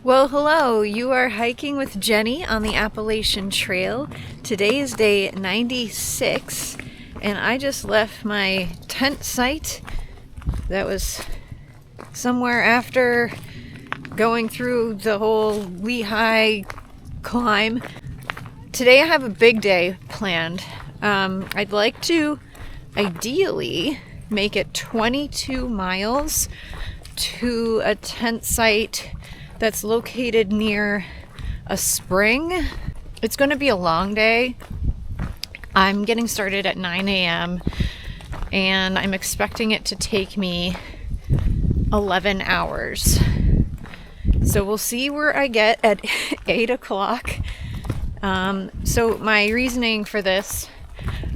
Well, hello. You are hiking with Jenny on the Appalachian Trail. Today is day 96, and I just left my tent site. That was somewhere after going through the whole Lehigh climb. Today I have a big day planned. I'd like to ideally make it 22 miles to a tent site that's located near a spring. It's going to be a long day. I'm getting started at 9 a.m. and I'm expecting it to take me 11 hours. So we'll see where I get at 8 o'clock. So my reasoning for this,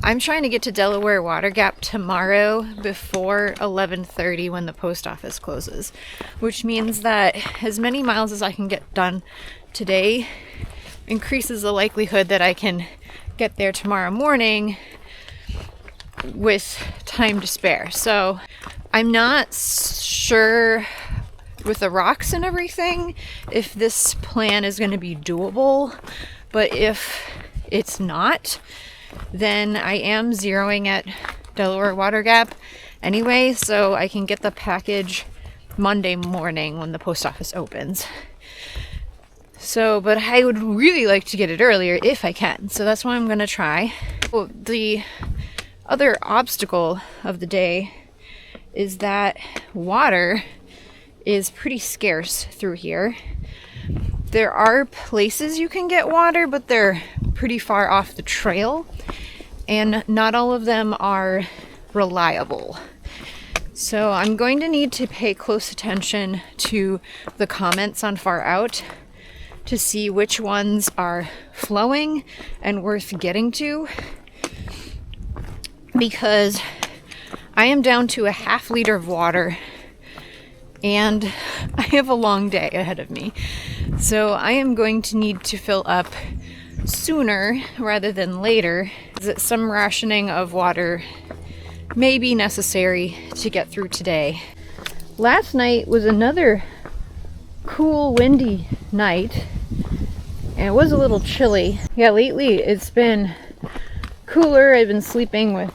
I'm trying to get to Delaware Water Gap tomorrow before 11:30 when the post office closes, which means that as many miles as I can get done today increases the likelihood that I can get there tomorrow morning with time to spare. So I'm not sure with the rocks and everything if this plan is going to be doable, but if it's not, then I am zeroing at Delaware Water Gap anyway, so I can get the package Monday morning when the post office opens. So, but I would really like to get it earlier if I can, so that's what I'm going to try. Well, the other obstacle of the day is that water is pretty scarce through here. There are places you can get water, but they're pretty far off the trail, and not all of them are reliable. So I'm going to need to pay close attention to the comments on Far Out to see which ones are flowing and worth getting to, because I am down to a half liter of water and I have a long day ahead of me. So I am going to need to fill up sooner rather than later. Some rationing of water may be necessary to get through today. Last night was another cool, windy night, and it was a little chilly. Yeah, lately it's been cooler. I've been sleeping with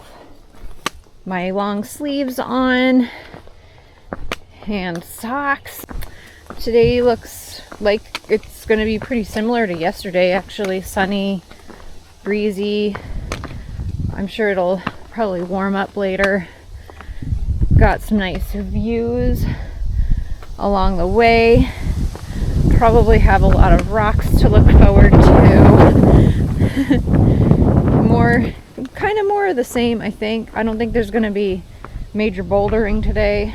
my long sleeves on and socks. Today looks like it's going to be pretty similar to yesterday, actually. Sunny, breezy. I'm sure it'll probably warm up later. Got some nice views along the way. Probably have a lot of rocks to look forward to. More of the same, I think. I don't think there's going to be major bouldering today.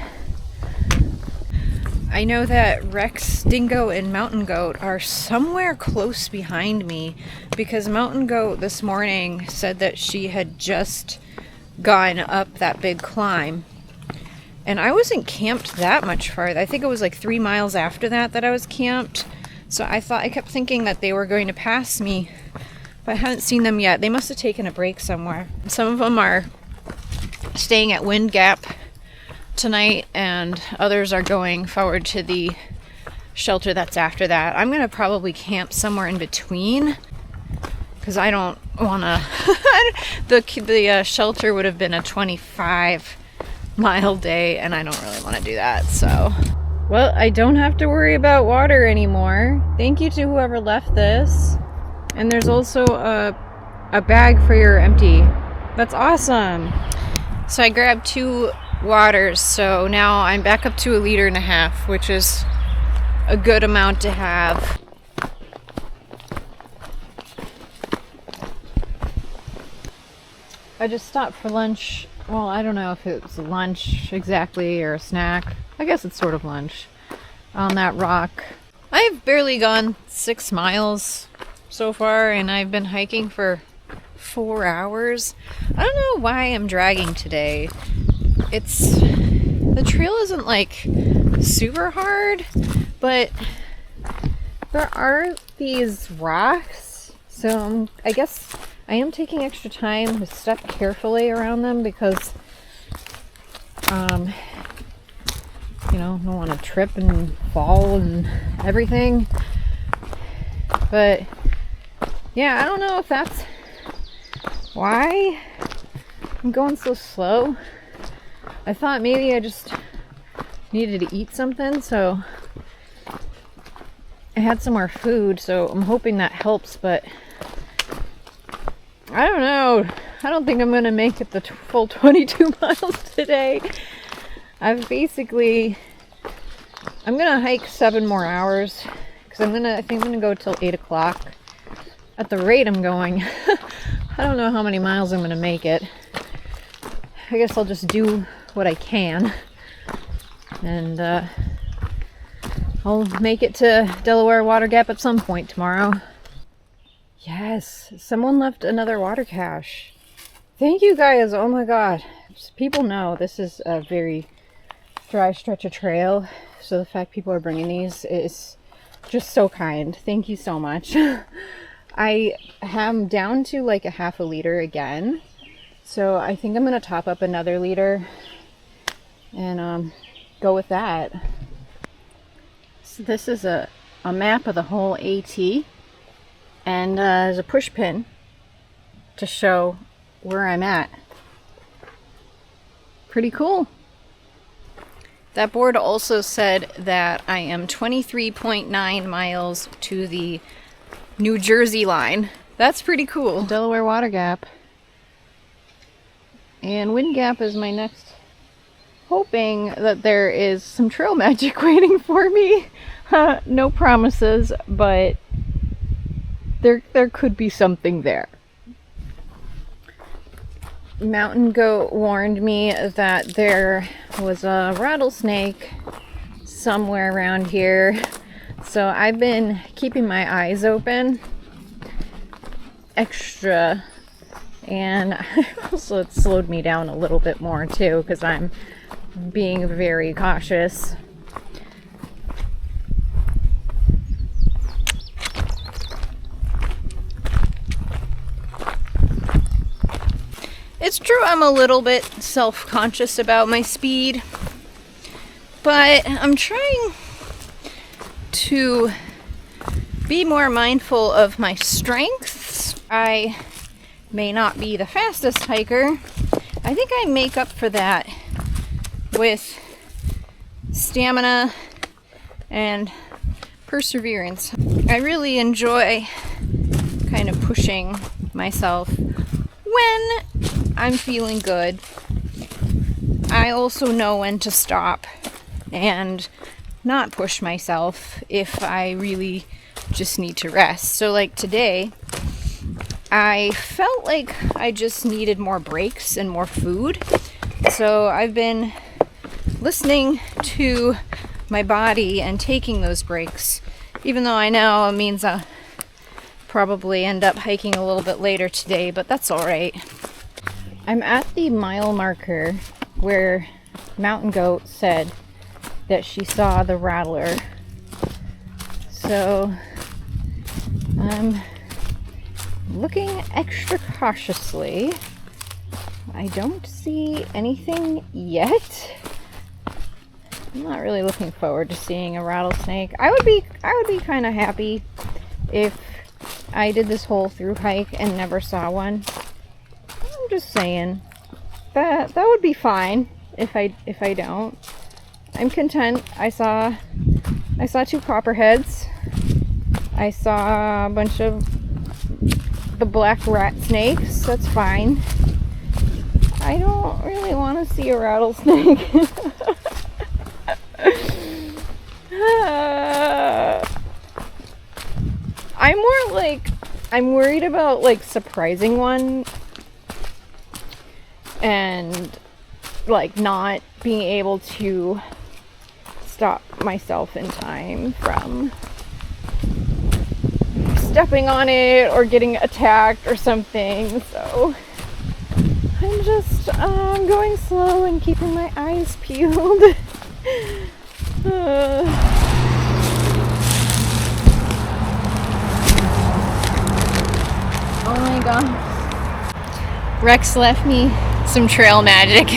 I know that Rex, Dingo, and Mountain Goat are somewhere close behind me, because Mountain Goat this morning said that she had just gone up that big climb. And I wasn't camped that much farther. I think it was like 3 miles after that I was camped. So I kept thinking that they were going to pass me, but I haven't seen them yet. They must have taken a break somewhere. Some of them are staying at Wind Gap tonight, and others are going forward to the shelter that's after that. I'm gonna probably camp somewhere in between because I don't want to the shelter would have been a 25-mile day, and I don't really want to do that. So, well, I don't have to worry about water anymore. Thank you to whoever left this. And there's also a bag for your empty. That's awesome. So I grabbed 2 waters, so now I'm back up to 1.5 liters, which is a good amount to have. I just stopped for lunch. Well, I don't know if it was lunch exactly or a snack. I guess it's sort of lunch on that rock. I've barely gone 6 miles so far, and I've been hiking for 4 hours. I don't know why I'm dragging today. The trail isn't like super hard, but there are these rocks, so I guess I am taking extra time to step carefully around them because you know, don't want to trip and fall and everything. But yeah, I don't know if that's why I'm going so slow. I thought maybe I just needed to eat something, so I had some more food, so I'm hoping that helps, but I don't know. I don't think I'm gonna make it the full 22 miles today. I'm gonna hike 7 more hours because I think I'm gonna go till 8 o'clock. At the rate I'm going, I don't know how many miles I'm gonna make it. I guess I'll just do what I can, and I'll make it to Delaware Water Gap at some point tomorrow. Yes, someone left another water cache. Thank you guys. Oh my god. People know this is a very dry stretch of trail, so the fact people are bringing these is just so kind. Thank you so much. I am down to like a half a liter again, so I think I'm gonna top up another liter and go with that. So this is a map of the whole AT, and there's a push pin to show where I'm at. Pretty cool. That board also said that I am 23.9 miles to the New Jersey line. That's pretty cool. Delaware Water Gap. And Wind Gap is my next. Hoping that there is some trail magic waiting for me. No promises, but there could be something there. Mountain Goat warned me that there was a rattlesnake somewhere around here, so I've been keeping my eyes open extra, and also it slowed me down a little bit more too because I'm being very cautious. It's true I'm a little bit self-conscious about my speed, but I'm trying to be more mindful of my strengths. I may not be the fastest hiker. I think I make up for that with stamina and perseverance. I really enjoy kind of pushing myself when I'm feeling good. I also know when to stop and not push myself if I really just need to rest. So like today, I felt like I just needed more breaks and more food. So I've been listening to my body and taking those breaks, even though I know it means I'll probably end up hiking a little bit later today, but that's all right. I'm at the mile marker where Mountain Goat said that she saw the rattler. So I'm looking extra cautiously. I don't see anything yet. I'm not really looking forward to seeing a rattlesnake. I would be kind of happy if I did this whole through hike and never saw one. I'm just saying that would be fine if I don't. I'm content. I saw 2 copperheads. I saw a bunch of the black rat snakes. That's fine. I don't really want to see a rattlesnake. I'm worried about like surprising one and like not being able to stop myself in time from stepping on it or getting attacked or something. So I'm just going slow and keeping my eyes peeled. Oh my god. Rex left me some trail magic.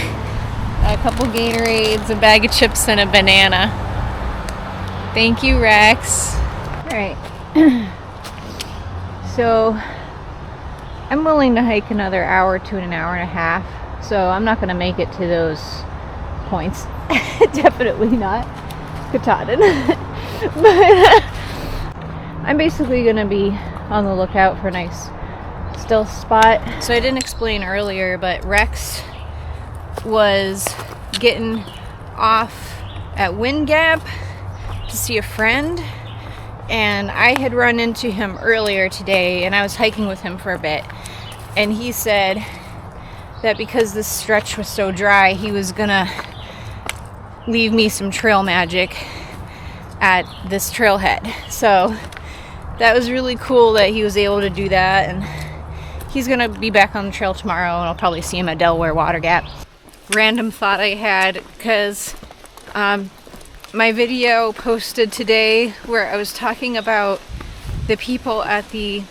couple Gatorades, a bag of chips, and a banana. Thank you, Rex. Alright. So, I'm willing to hike another hour to an hour and a half. So, I'm not going to make it to those points. Definitely not. Katahdin. But I'm basically going to be on the lookout for a nice stealth spot. So I didn't explain earlier, but Rex was getting off at Wind Gap to see a friend, and I had run into him earlier today, and I was hiking with him for a bit, and he said that because this stretch was so dry, he was gonna leave me some trail magic at this trailhead. So that was really cool that he was able to do that, and he's gonna be back on the trail tomorrow, and I'll probably see him at Delaware Water Gap. Random thought I had, because my video posted today where I was talking about the people at the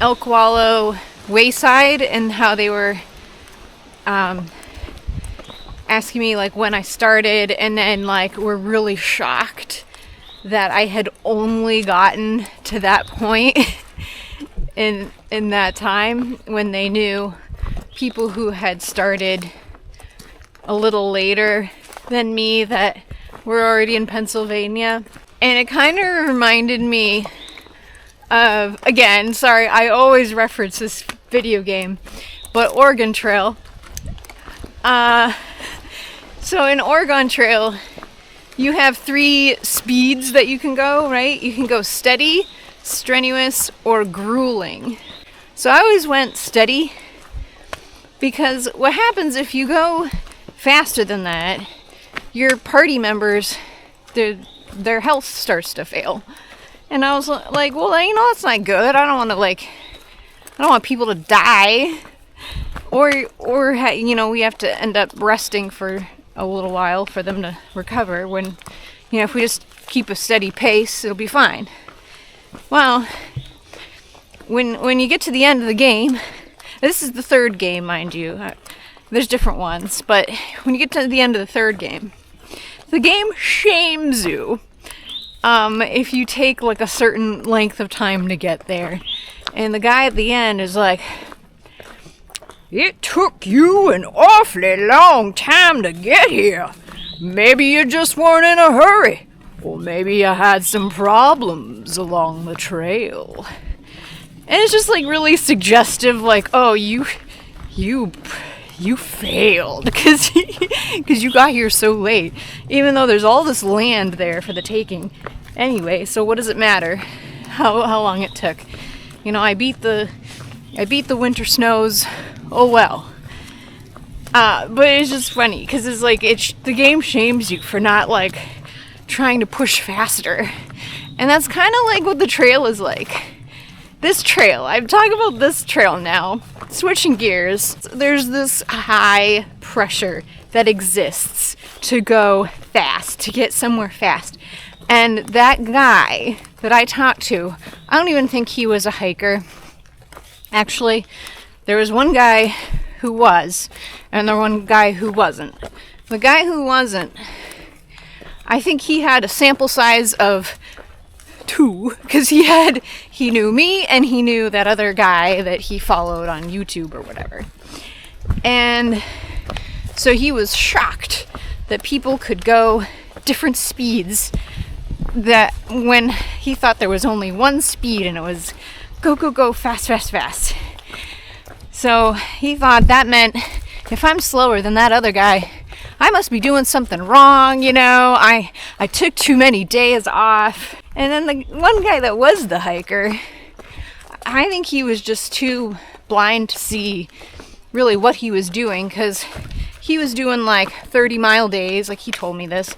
Elk Wallow Wayside and how they were asking me like when I started, and then like were really shocked that I had only gotten to that point in that time, when they knew people who had started a little later than me that were already in Pennsylvania. And it kind of reminded me of, again, sorry, I always reference this video game, but Oregon Trail. So in Oregon Trail, you have 3 speeds that you can go, right? You can go steady, strenuous, or grueling. So I always went steady, because what happens if you go faster than that, your party members, their health starts to fail. And I was like, well, that's not good. I don't want people to die, or we have to end up resting for a little while for them to recover, when if we just keep a steady pace, it'll be fine. Well, when you get to the end of the game, this is the 3rd game, mind you, there's different ones, but when you get to the end of the 3rd game, the game shames you if you take like a certain length of time to get there. And the guy at the end is like, "It took you an awfully long time to get here. Maybe you just weren't in a hurry, or maybe you had some problems along the trail." And it's just like really suggestive, like, oh, you failed because you got here so late, even though there's all this land there for the taking. Anyway, so what does it matter how long it took? I beat the winter snows. Oh well. But it's just funny, because it's like the game shames you for not like trying to push faster, and that's kind of like what the trail is like. This trail, I'm talking about this trail now, switching gears. There's this high pressure that exists to go fast, to get somewhere fast. And that guy that I talked to, I don't even think he was a hiker. Actually, there was one guy who was, and the one guy who wasn't. The guy who wasn't, I think he had a sample size of 2, because he knew me, and he knew that other guy that he followed on YouTube or whatever. And so he was shocked that people could go different speeds, that when he thought there was only one speed, and it was go, fast, fast, fast. So he thought that meant if I'm slower than that other guy, I must be doing something wrong, I took too many days off. And then the one guy that was the hiker, I think he was just too blind to see really what he was doing, because he was doing like 30-mile days, like he told me this.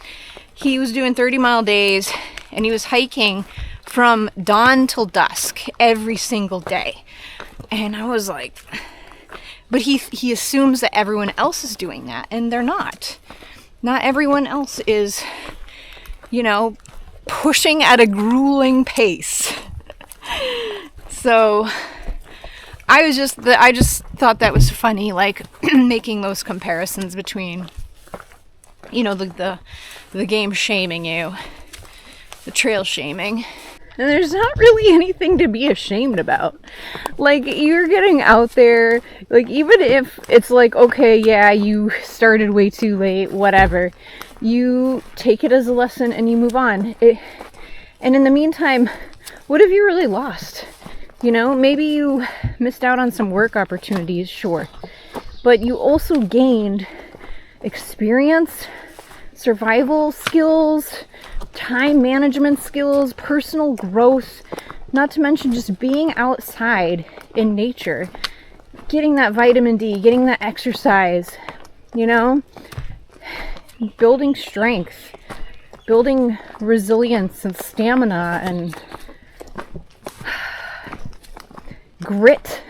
He was doing 30-mile days, and he was hiking from dawn till dusk every single day. And I was like, but he assumes that everyone else is doing that, and they're not. Not everyone else is, pushing at a grueling pace. So I just thought that was funny, like making those comparisons between you know, the game shaming you, the trail shaming. And there's not really anything to be ashamed about. Like, you're getting out there, like, even if it's like, okay, yeah, you started way too late, whatever, you take it as a lesson and you move on. And in the meantime, what have you really lost? You know, maybe you missed out on some work opportunities, sure. But you also gained experience, survival skills, time management skills, personal growth, not to mention just being outside in nature, getting that vitamin D, getting that exercise, you know, building strength, building resilience and stamina and grit.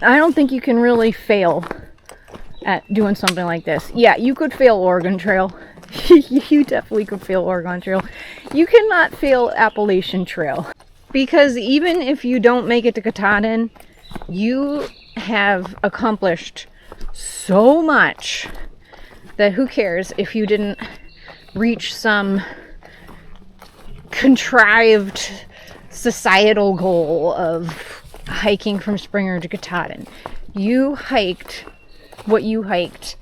I don't think you can really fail at doing something like this. Yeah, you could fail Oregon Trail. You definitely could fail Oregon Trail. You cannot fail Appalachian Trail. Because even if you don't make it to Katahdin, you have accomplished so much that who cares if you didn't reach some contrived societal goal of hiking from Springer to Katahdin. You hiked what you hiked,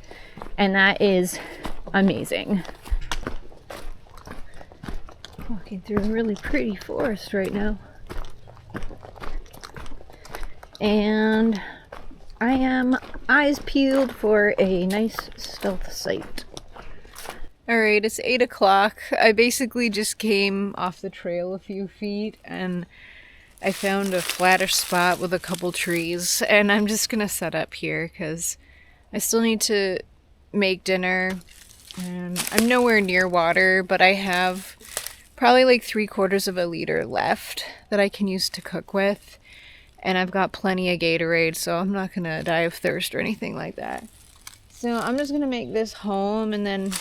and that is amazing. Walking through a really pretty forest right now. And I am eyes peeled for a nice stealth site. Alright, it's 8 o'clock. I basically just came off the trail a few feet and I found a flattish spot with a couple trees, and I'm just gonna set up here because I still need to make dinner and I'm nowhere near water, but I have probably like 3/4 of a liter left that I can use to cook with, and I've got plenty of Gatorade, so I'm not gonna die of thirst or anything like that. So I'm just gonna make this home and then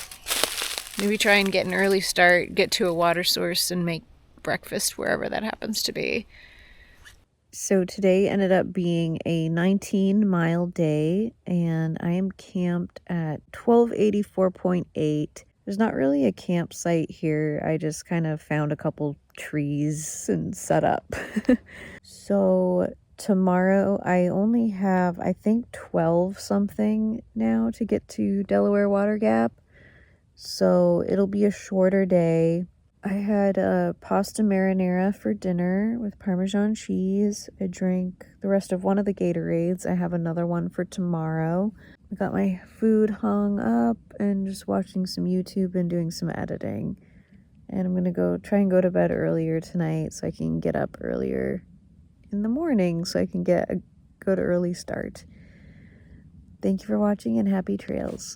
maybe try and get an early start, get to a water source and make breakfast wherever that happens to be. So today ended up being a 19-mile day, and I am camped at 1284.8. There's not really a campsite here. I just kind of found a couple trees and set up. So tomorrow I only have, I think, 12 something now to get to Delaware Water Gap. So it'll be a shorter day. I had a pasta marinara for dinner with Parmesan cheese. I drank the rest of one of the Gatorades. I have another one for tomorrow. I got my food hung up and just watching some YouTube and doing some editing. And I'm going to try and go to bed earlier tonight so I can get up earlier in the morning so I can get a good early start. Thank you for watching and happy trails.